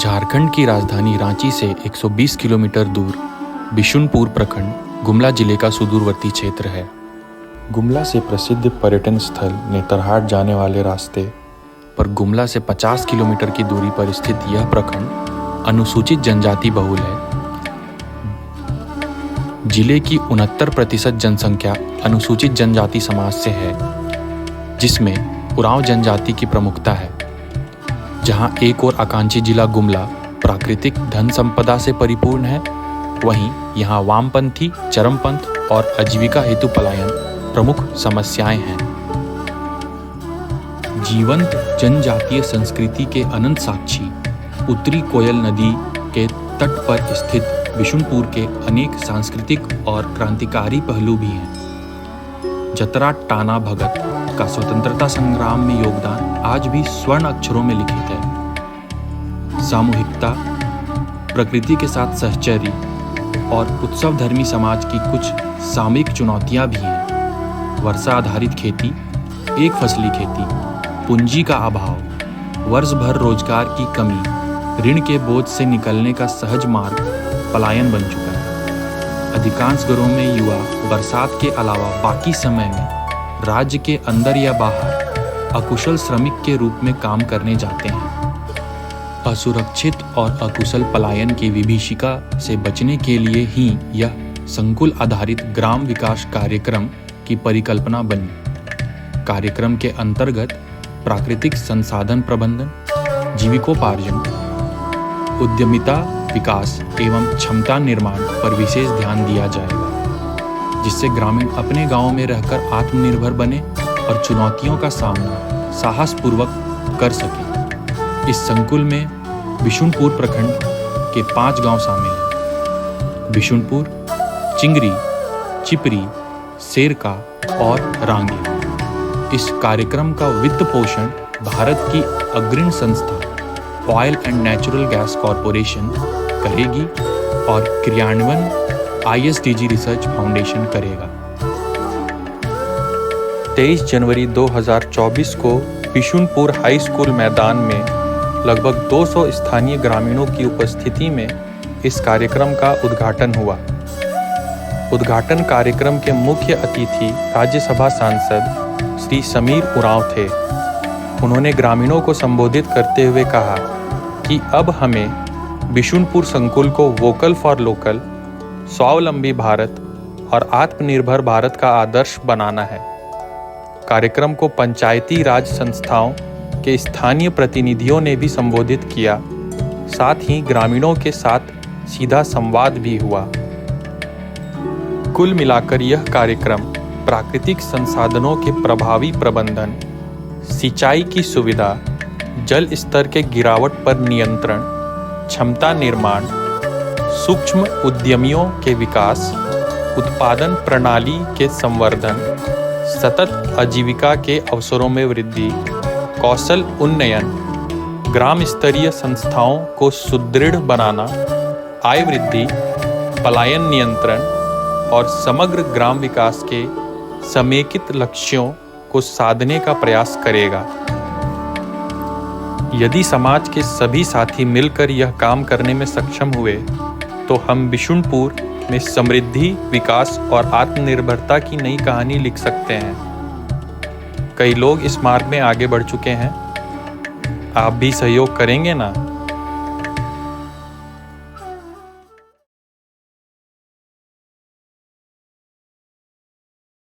झारखंड की राजधानी रांची से 120 किलोमीटर दूर बिशुनपुर प्रखंड गुमला जिले का सुदूरवर्ती क्षेत्र है। गुमला से प्रसिद्ध पर्यटन स्थल नेतरहाट जाने वाले रास्ते पर गुमला से 50 किलोमीटर की दूरी पर स्थित यह प्रखंड अनुसूचित जनजाति बहुल है। जिले की 69% जनसंख्या अनुसूचित जनजाति समाज से है, जिसमें उरांव जनजाति की प्रमुखता है। जहां एक और आकांक्षी जिला गुमला प्राकृतिक धन संपदा से परिपूर्ण है, वहीं यहां वामपंथी, चरमपंथ और आजीविका हेतु पलायन प्रमुख समस्याएं हैं। जीवंत जनजातीय संस्कृति के अनंत साक्षी उत्तरी कोयल नदी के तट पर स्थित बिशुनपुर के अनेक सांस्कृतिक और क्रांतिकारी पहलू भी हैं। जतरा टाना भगत का स्वतंत्रता संग्राम में योगदान आज भी स्वर्ण अक्षरों में लिखित है। सामूहिकता, प्रकृति के साथ सहचर्य और उत्सव धर्मी समाज की कुछ सामयिक चुनौतियां भी हैं। वर्षा आधारित खेती, एक फसली खेती, पूंजी का अभाव, वर्ष भर रोजगार की कमी, ऋण के बोझ से निकलने का सहज मार्ग पलायन बन चुका है। अधिकांश घरों में युवा बरसात के अलावा बाकी समय में राज्य के अंदर या बाहर अकुशल श्रमिक के रूप में काम करने जाते हैं। असुरक्षित और अकुशल पलायन की विभीषिका से बचने के लिए ही यह संकुल आधारित ग्राम विकास कार्यक्रम की परिकल्पना बनी। कार्यक्रम के अंतर्गत प्राकृतिक संसाधन प्रबंधन, जीविकोपार्जन, उद्यमिता विकास एवं क्षमता निर्माण पर विशेष ध्यान दिया जाएगा, जिससे ग्रामीण अपने गांव में रहकर आत्मनिर्भर बने और चुनौतियों का सामना साहसपूर्वक कर सके। इस संकुल में बिशुनपुर प्रखंड के 5 गांव शामिल हैं: बिशुनपुर, चिंगरी, चिपरी, सेरका और रांगी। इस कार्यक्रम का वित्त पोषण भारत की अग्रणी संस्था oil and natural gas corporation करेगी और क्रियान्वयन ISDG रिसर्च फाउंडेशन करेगा। 23 जनवरी 2024 को बिशुनपुर हाई स्कूल मैदान में लगभग 200 स्थानीय ग्रामीणों की उपस्थिति में इस कार्यक्रम का उद्घाटन हुआ। उद्घाटन कार्यक्रम के मुख्य अतिथि राज्यसभा सांसद श्री समीर उरांव थे। उन्होंने ग्रामीणों को संबोधित करते हुए कहा कि अब हमें बिशुनपुर संकुल को वोकल फॉर लोकल, स्वावलंबी भारत और आत्मनिर्भर भारत का आदर्श बनाना है। कार्यक्रम को पंचायती राज संस्थाओं के स्थानीय प्रतिनिधियों ने भी संबोधित किया, साथ ही ग्रामीणों के साथ सीधा संवाद भी हुआ। कुल मिलाकर यह कार्यक्रम प्राकृतिक संसाधनों के प्रभावी प्रबंधन, सिंचाई की सुविधा, जल स्तर के गिरावट पर नियंत्रण, क्षमता निर्माण, सूक्ष्म उद्यमियों के विकास, उत्पादन प्रणाली के संवर्धन, सतत आजीविका के अवसरों में वृद्धि, कौशल उन्नयन, ग्राम स्तरीय संस्थाओं को सुदृढ़ बनाना, आय वृद्धि, पलायन नियंत्रण और समग्र ग्राम विकास के समेकित लक्ष्यों को साधने का प्रयास करेगा। यदि समाज के सभी साथी मिलकर यह काम करने में सक्षम हुए तो हम बिशुनपुर में समृद्धि, विकास और आत्मनिर्भरता की नई कहानी लिख सकते हैं। कई लोग इस मार्ग में आगे बढ़ चुके हैं। आप भी सहयोग करेंगे ना?